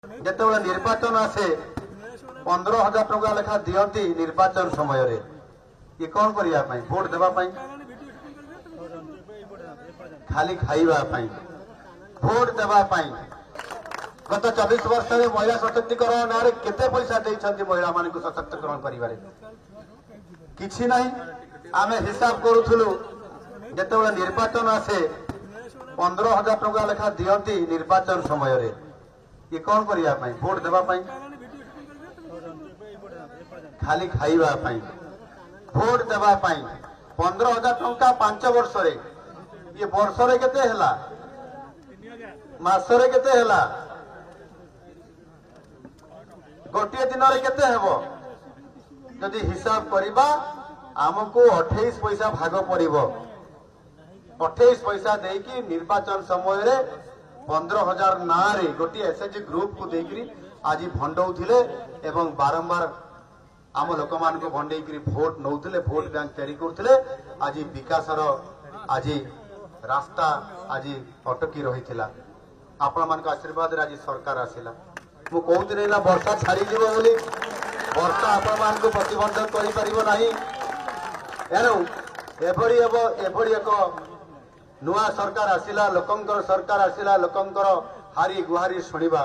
যেতବେଳେ ନିର୍ବାଚନ ଆସେ 15,000 ଟଙ୍କା ଲେଖା ଦିଅନ୍ତି ନିର୍ବାଚନ ସମୟରେ କି କଣ କରିବା ପାଇଁ ଭୋଟ ଦେବା ପାଇଁ ଖାଲି ଖାଇବା ପାଇଁ ଭୋଟ ଦେବା ପାଇଁ ଗତ 24 ବର୍ଷରେ ମହିଳା ସଶକ୍ତିକରଣ ନାଁରେ କେତେ ପଇସା ଦେଇଛନ୍ତି ମହିଳାମାନଙ୍କୁ ସଶକ୍ତିକରଣ କରିବାରେ କିଛି ନାହିଁ। ଆମେ ହିସାବ କରୁଥିଲୁ ଯେତେବେଳେ ନିର୍ବାଚନ ଆସେ 15,000 ଟଙ୍କା ଲେଖା ଦିଅନ୍ତି ନିର୍ବାଚନ ସମୟରେ କି କଣ କରିବା ପାଇଁ ଭୋଟ ଦେବା ପାଇଁ ଖାଲି ଖାଇବା ପାଇଁ ଭୋଟ ଦେବା ପାଇଁ 15,000 ଟଙ୍କା 5 ବର୍ଷରେ ये ବର୍ଷରେ କେତେ ହେଲା ମାସରେ କେତେ ହେଲା ଗୋଟିଏ ଦିନରେ କେତେ ହେବ ଯଦି ହିସାବ କରିବା ଆମକୁ 28 ପଇସା ଭାଗ ପଡିବ 28 ପଇସା ଦେଇକି ନିର୍ବାଚନ ସମୟରେ 15,000 ନାଁରେ ଗୋଟିଏ ଏସଏଚଜି ଗ୍ରୁପ को ଦେଇକିରି ଆଜି ଭଣ୍ଡଉଥିଲେ ଏବଂ ବାରମ୍ବାର ଆମ ଲୋକମାନଙ୍କୁ ଭଣ୍ଡେଇକିରି ଭୋଟ ନଉଥିଲେ ଭୋଟ ବ୍ୟାଙ୍କ ତିଆରି କରୁଥିଲେ। ଆଜି ବିକାଶର ଆଜି रास्ता आज अटकी रही आपण मान आशीर्वाद आज सरकार आसला मु कहती ना वर्षा छाड़ी बोली वर्षा आपण मान प्रतिबंधक करना एणु एभली एक नुआ सरकार आसला लोकंकर सरकार आसला लोकंकर हारी गुहारी शुणा।